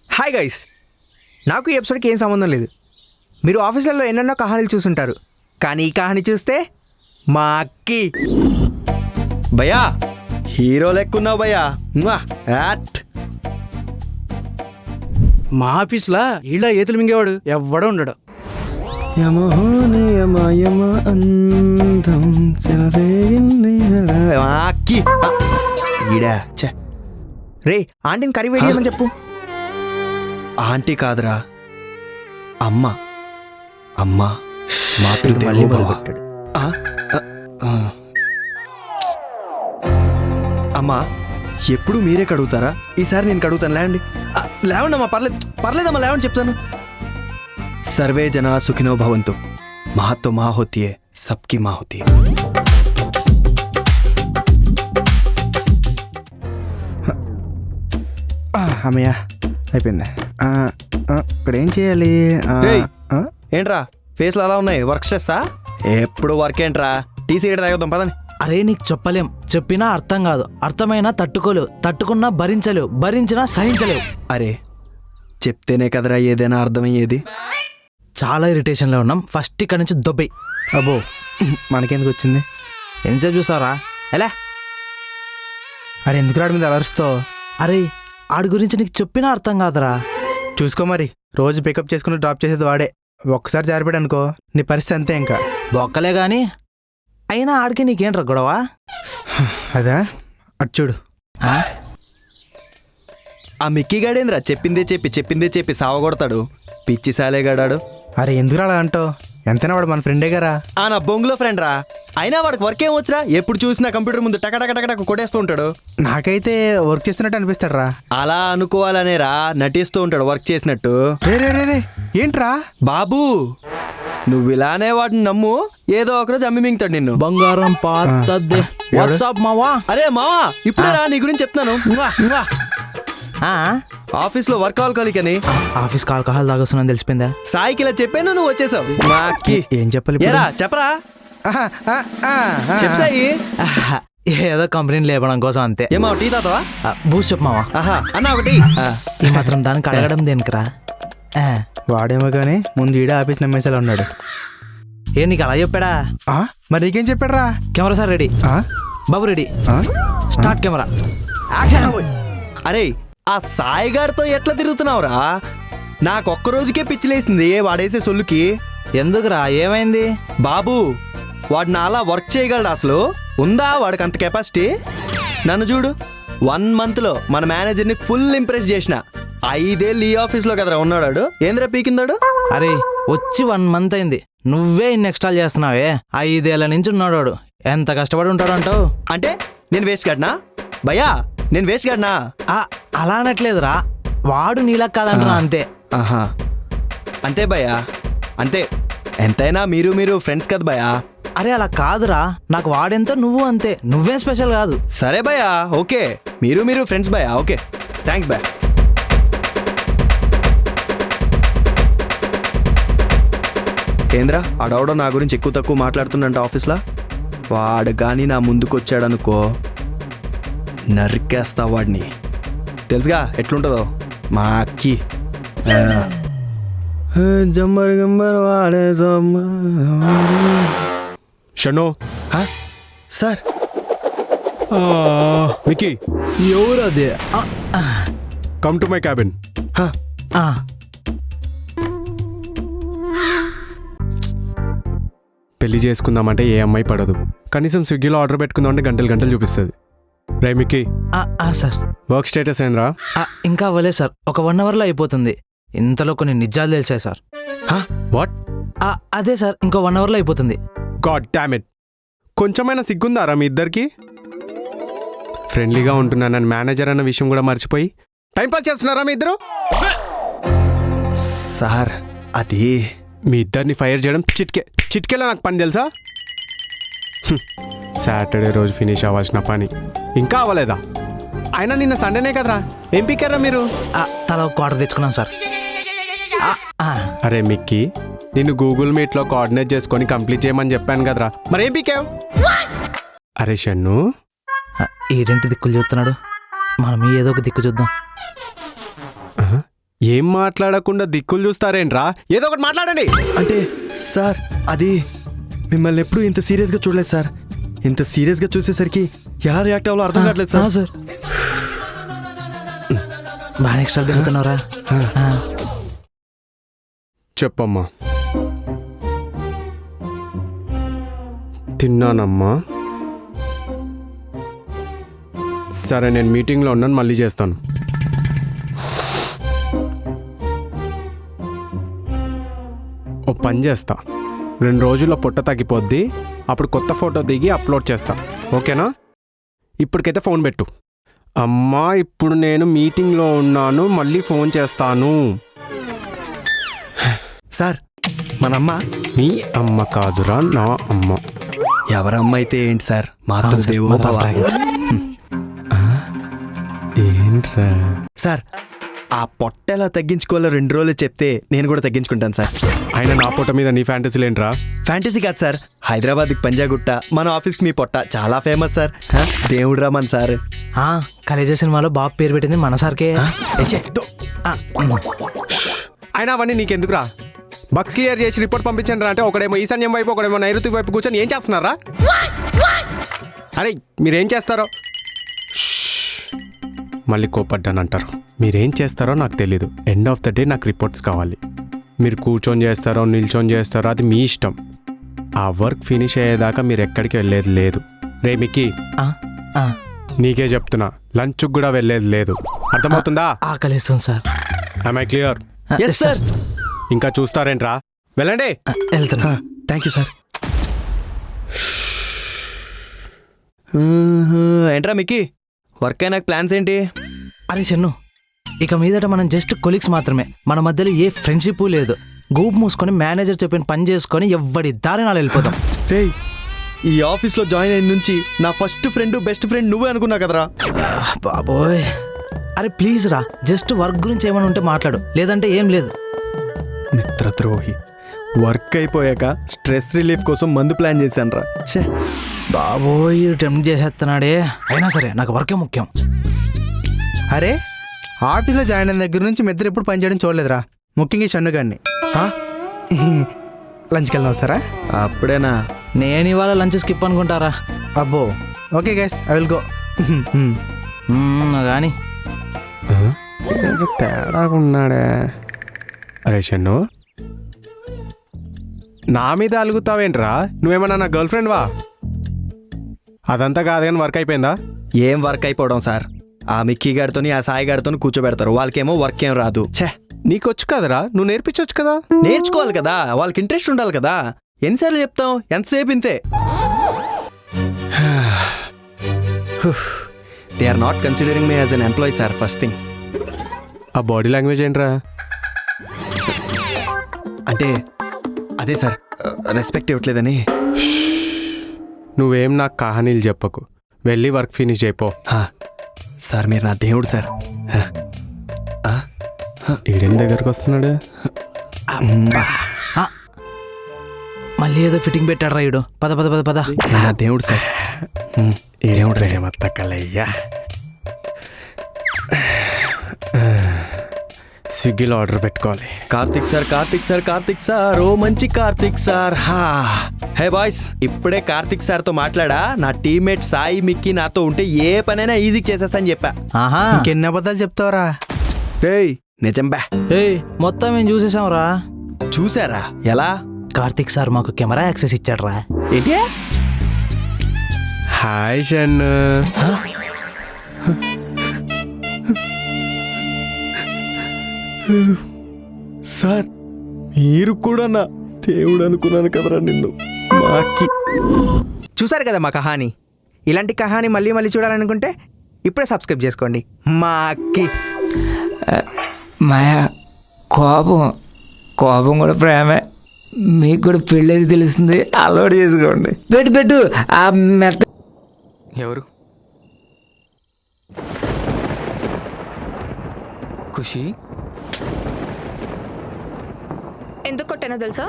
Hi guys, నాకు ఈ ఎపిసోడ్కి ఏం సంబంధం లేదు. మీరు ఆఫీసులలో ఎన్నెన్నో కహానీలు చూసుంటారు, కానీ ఈ కహానీ చూస్తే మా అక్కి. భయ్యా హీరో లెక్కున్నావు భయ్యా. మా ఆఫీస్లో ఈళ్ళ ఏతులు మింగేవాడు ఎవ్వడో ఉండడు. రే ఆంటీని కర్రీ వేయమని చెప్పు. ఆంటీ కాదురా, అమ్మ. అమ్మ మళ్ళీ మొదలుపెట్టాడు. అమ్మా ఎప్పుడు మీరే కడుగుతారా? ఈసారి నేను కడుగుతాను. లేవండి, లేవండి అమ్మా. పర్లేదమ్మా, లేవండి చెప్తాను. సర్వే జనా సుఖినో భవంతు. మహత్తో మా హోతీ సబ్కి మా హోతీ. అమ్మయ్యా అయిపోయింది. ఇక్కడ ఏం చేయాలి? ఏంట్రా ఫేస్లు అలా ఉన్నాయి? వర్క్ చేస్తా? ఎప్పుడు వర్క్ ఏంట్రా? టీ సిగరెట్ తాగుదాం పదండి. అరే నీకు చెప్పలేం, చెప్పినా అర్థం కాదు, అర్థమైనా తట్టుకోలేవు, తట్టుకున్నా భరించలేవు, భరించినా సహించలేవు. అరే చెప్తేనే కదరా ఏదైనా అర్థమయ్యేది. చాలా ఇరిటేషన్లో ఉన్నాం, ఫస్ట్ ఇక్కడ నుంచి దొబ్బై. అబ్బో మనకెందుకు వచ్చింది? ఎంతసేపు చూసావరా? ఎలా? అరే ఎందుకు రాడు మీద అలరుస్తావు? అరే ఆడి గురించి నీకు చెప్పినా అర్థం కాదురా. చూసుకో మరి, రోజు పికప్ చేసుకుని డ్రాప్ చేసేది వాడే. ఒక్కసారి జారిపాడు అనుకో నీ పరిస్థితి అంతే. ఇంకా బొక్కలే గాని అయినా ఆడికి నీకేంట్రా గొడవ? అదా అటు చూడు. ఆ మిక్కీ గాడేంద్రా చెప్పిందే చెప్పి సావగొడతాడు. పిచ్చి సాలేగాడాడు. అరే ఎందుకు అలా అంటావు? ఎంతైనా వాడు మన ఫ్రెండే గారా. నా బొంగులో ఫ్రెండ్ రా. అయినా వాడికి వర్క్ ఏం వచ్చరా? ఎప్పుడు చూసినా కంప్యూటర్ ముందు టకటక కొట్టేస్తూ ఉంటాడు. నాకైతే వర్క్ చేస్తున్నట్టు అనిపిస్తాడు రా. అలా అనుకోవాలనే రా, నటిస్తూ ఉంటాడు వర్క్ చేసినట్టు. రే ఏంట్రా బాబు, నువ్వు ఇలానే వాడిని నమ్ము, ఏదో ఒకరోజు అమ్మి మింగుతాడు నిన్ను. బంగారం పాతదే. వాట్సాప్ మావా. అరే మావా, ఇప్పుడే రా నీ గురించి చెప్తాను. ఆఫీస్లో వర్క్ ఆల్కహాలిక్ అని. ఆఫీస్కి ఆల్కహాల్ తాగొస్తున్నాను తెలిసిపోయిందా? సాయికి ఇలా చెప్పాను, నువ్వు వచ్చేసావు. ఏం చెప్పాలి? చెప్పరా చెప్సాయి. ఏదో కంపెనీని లేపడం కోసం అంతే. ఏమా టీ తాతవా? బూస్ట్ చెప్పు మావా. అన్న ఒకటి. ఈ మాత్రం దానికి అడగడం దేనికిరా? వాడేమో కానీ ముందు ఈడే ఆఫీస్ నమ్మేసేలా ఉన్నాడు. ఏ నీకు అలా చెప్పాడా? మరి నీకేం చెప్పాడు రా? కెమెరా సార్ రెడీ, బాబు రెడీ, స్టార్ట్ కెమెరా. అరే ఆ సాయిగాడితో ఎట్లా తిరుగుతున్నావురా? నాకొక్క రోజుకే పిచ్చిలేసింది వాడేసే సొల్లుకి. ఎందుకురా, ఏమైంది? బాబు వాడు నా అలా వర్క్ చేయగలడు? అసలు ఉందా వాడికి అంత కెపాసిటీ? నన్ను చూడు, 1 monthలో మన మేనేజర్ని ఫుల్ ఇంప్రెస్ చేసిన. 5 ఏళ్ళు ఈ ఆఫీస్లో కదరా ఉన్నాడు. ఏంద్రా పీకిందాడు? అరే వచ్చి 1 month అయింది, నువ్వే ఇన్ని ఎక్స్ట్రాలు చేస్తున్నావే. 5 ఏళ్ల నుంచి ఉన్నాడు. ఎంత కష్టపడి ఉంటాడు అంటావు? అంటే నేను వేస్ట్ గాడినా భయ్యా? నేను వేస్ట్ గాడినా? అలా అనట్లేదురా, వాడు నీలా కాదంటున్నా అంతే. అంతే భయ్యా, అంతే. ఎంతైనా మీరు ఫ్రెండ్స్ కదా భయ్యా. అరే అలా కాదురా, నాకు వాడెంతో నువ్వు అంతే, నువ్వేం స్పెషల్ కాదు. సరే భయ్యా, ఓకే. మీరు ఫ్రెండ్స్ భయ్యా, ఓకే. థ్యాంక్స్ భయ్యా. ఏంద్రా ఆడవడో నా గురించి ఎక్కువ తక్కువ మాట్లాడుతుందంట ఆఫీస్లో. వాడు కానీ నా ముందుకు వచ్చాడనుకో నరికేస్తా వాడిని. తెలుసుగా ఎట్లుంటుందో మా అక్కి. జమ్మర్ గమ్మర్ వాడే షణో. సార్ మిక్కీ, ఎవరు అదే? Come to my cabin. పెళ్లి చేసుకుందామంటే ఏ అమ్మాయి పడదు. కనీసం స్విగ్గీలో ఆర్డర్ పెట్టుకుందామంటే గంటలు చూపిస్తుంది. రే మిక్కీ, సార్ వర్క్ స్టేటస్ ఏంద్రా? ఇంకా అవ్వలేదు సార్, ఒక 1 hourలో అయిపోతుంది. ఇంతలో కొన్ని నిజాలు తెలిసాయి సార్. వాట్? అదే సార్, ఇంకో 1 hourలో అయిపోతుంది. God damn it. కొంచెమైనా సిగ్గుందారా మీ ఇద్దరికి? ఫ్రెండ్లీగా ఉంటున్నానని మేనేజర్ అన్న విషయం కూడా మర్చిపోయి టైంపాస్ చేస్తున్నారా మీ ఇద్దరు? సార్ అది మీ ఇద్దరిని ఫైర్ చేయడం చిట్కేలా నాకు పని తెలుసా? సాటర్డే రోజు ఫినిష్ అవ్వాల్సిన పని ఇంకా అవ్వలేదా? అయినా నిన్న సండేనే కదరా, ఏం పిక్కారా మీరు? తల ఒక ఆర్డర్ తెచ్చుకున్నాం సార్. అరే మిక్కీ, నిన్ను గూగుల్ మీట్లో కోఆర్డినేట్ చేసుకొని కంప్లీట్ చేయమని చెప్పాను కదరా, మరేం పిక్కావు? అరే షన్ను, ఏడేంటి దిక్కులు చూస్తున్నాడు, మనం ఏదో ఒక దిక్కు చూద్దాం. ఏం మాట్లాడకుండా దిక్కులు చూస్తారేంట్రా, ఏదో ఒకటి మాట్లాడండి. అంటే సార్ అది మిమ్మల్ని ఎప్పుడు ఇంత సీరియస్గా చూడలేదు సార్. ఇంత సీరియస్గా చూసేసరికి ఎలా రియాక్ట్ అవ్వాలో అర్థం కావట్లేదు సార్. సార్ బాగా ఎక్స్ట్రా దిగుతున్నావురా. చెప్పమ్మా. తిన్నానమ్మా. సరే నేను మీటింగ్లో ఉన్నాను, మళ్ళీ చేస్తాను. ఓ పని చేస్తా, 2 రోజుల్లో పొట్ట తగ్గిపోద్ది, అప్పుడు కొత్త ఫోటో దిగి అప్లోడ్ చేస్తా, ఓకేనా? ఇప్పటికైతే ఫోన్ పెట్టు. అమ్మా ఇప్పుడు నేను మీటింగ్లో ఉన్నాను, మళ్ళీ ఫోన్ చేస్తాను. సార్ మన అమ్మ మీ అమ్మ కాదురా, నా అమ్మ. ఎవరమ్మ అయితే ఏంటి సార్, మాతృదేవో భవ. ఏంట్రా? సార్ ఆ పొట్ట ఎలా తగ్గించుకోవాలో 2 రోజులు చెప్తే నేను కూడా తగ్గించుకుంటాను సార్. ఆయన నా పొట్ట మీద నీ ఫ్యాంటసీలు ఏంట్రా? ఫ్యాంటసీ కాదు సార్, హైదరాబాద్కి పంజాగుట్ట, మన ఆఫీస్కి మీ పొట్ట చాలా ఫేమస్ సార్. దేవుడు రామన్ సార్. కలేజా సినిమాలో బాబు పేరు పెట్టింది మన సార్కే. ఆయన అవన్నీ నీకెందుకురా? బక్స్ క్లియర్ చేసి రిపోర్ట్ పంపించండి రా అంటే ఒకడేమో ఈశాన్యం వైపు, ఒకడేమో నైరుతి వైపు కూర్చొని ఏం చేస్తున్నారా? అరే మీరేం చేస్తారో మళ్ళీ కోపడ్డానంటారు. మీరేం చేస్తారో నాకు తెలీదు. ఎండ్ ఆఫ్ ద డే నాకు రిపోర్ట్స్ కావాలి. మీరు కూర్చొని చేస్తారో నిల్చొని చేస్తారో అది మీ ఇష్టం. ఆ వర్క్ ఫినిష్ అయ్యేదాకా మీరు ఎక్కడికి వెళ్ళేది లేదు. రే మిక్కీ, నీకే చెప్తున్నా, లంచ్కి కూడా వెళ్ళేది లేదు. అర్థమవుతుందా? ఆకలిస్తుంది sir. I clear? Yes sir. ఇంకా చూస్తారేంట్రా, వెళ్ళండి. వెళ్తున్నా. Thank you sir. ఏంట్రా మిక్కీ, వర్క్ అయినాక ప్లాన్స్ ఏంటి? అరే చెన్ను, ఇక మీదట మనం జస్ట్ కొలీగ్స్ మాత్రమే. మన మధ్యలో ఏ ఫ్రెండ్షిప్ లేదు. గూప్ మూసుకొని మేనేజర్ చెప్పిన పని చేసుకొని ఎవ్వడి దారి నాలు వెళ్ళిపోతాం. రే ఈ ఆఫీస్లో జాయిన్ అయిన నుంచి నా ఫస్ట్ ఫ్రెండ్ బెస్ట్ ఫ్రెండ్ నువ్వే అనుకున్నా కదరా. బాబోయ్, అరే ప్లీజ్ రా, జస్ట్ వర్క్ గురించి ఏమైనా ఉంటే మాట్లాడు, లేదంటే ఏం లేదు. మిత్రద్రోహి. వర్క్ అయిపోయాక స్ట్రెస్ రిలీఫ్ కోసం మందు ప్లాన్ చేశాను రా. ఛే బాబోయ్, టెంప్ట్ చేసేస్తున్నాడే. అయినా సరే నాకు వర్కే ముఖ్యం. అరే ఆఫీస్లో జాయిన్ అయిన దగ్గర నుంచి మీ ఇద్దరు ఎప్పుడు పనిచేయడం చూడలేదురా, ముఖ్యంగా ఈ షన్నుగాడిని. లంచ్కి వెళ్దాం వస్తారా? అప్పుడేనా? నేను ఇవాళ లంచ్ స్కిప్ అనుకుంటారా? అబ్బో okay guys, I will go. కానీ తేడాగా ఉన్నాడే. అరే షన్ను, నా మీద అలుగుతావేంట్రా? నువ్వేమన్నా నా గర్ల్ ఫ్రెండ్ వా? అదంతా కాదు కానీ వర్క్ అయిపోయిందా? ఏం వర్క్ అయిపోవడం సార్, ఆ మిక్కీ గారితోని ఆ సాయి గారితో కూర్చోబెడతారు, వాళ్ళకేమో వర్క్ ఏం రాదు. ఛే నీకొచ్చు కదరా, నువ్వు నేర్పించవచ్చు కదా. నేర్చుకోవాలి కదా, వాళ్ళకి ఇంట్రెస్ట్ ఉండాలి కదా. ఎన్నిసార్లు చెప్తాం, ఎంతసేపు ఇంతే. They are not considering me as an employee sir, first thing. ఆ బాడీ లాంగ్వేజ్ ఏంట్రా? అంటే అదే సార్, రెస్పెక్ట్ ఇవ్వట్లేదని. నువ్వేం నాకు కహానీలు చెప్పకు, వెళ్ళి వర్క్ ఫినిష్ అయిపో. సార్ మీరు నా దేవుడు సార్. ఈడేం దగ్గరకు వస్తున్నాడు? మళ్ళీ ఏదో ఫిట్టింగ్ పెట్టాడు రా ఈడు. పద పద పద పద. నా దేవుడు సార్. దేవుడు రేమత్త కలయ్యా. స్విగ్గీలో ఆర్డర్ పెట్టుకోవాలి. Karthik sir, Karthik sir, Karthik sir, ఓ మంచి కార్తిక్ సార్. హే బాయ్స్, ఇప్పుడే కార్తిక్ సార్తో మాట్లాడా. నా టీమ్మేట్ సాయి మిక్కీ నాతో ఉంటే ఏ పనైనా ఈజీ చేసేస్తా అని చెప్పా. ఇంకెన్ని అబద్ధాలు చెప్తావరా? రేయ్ నిజం బా. ఏయ్ మొత్తం మేము చూసేసాం రా. చూసారా? ఎలా? కార్తిక్ సార్ మాకు కెమెరా యాక్సెస్ ఇచ్చాడు రా. ఏంటి? హాయ్ షన్ను. సార్ మీరు కూడా నా దేవుడు అనుకున్నాను కదరా నిన్ను. మాకి చూసారు కదా మా కహాని. ఇలాంటి కహాని మళ్ళీ మళ్ళీ చూడాలనుకుంటే ఇప్పుడే సబ్స్క్రైబ్ చేసుకోండి. మాకి మాయా, కోపం కూడా ప్రేమే. మీకు కూడా పెళ్ళేది తెలుస్తుంది, అలవాటు చేసుకోండి. పెట్టు ఆ మెత్త. ఎవరు? ఖుషి. ఎందుకు కొట్టానో తెలుసా?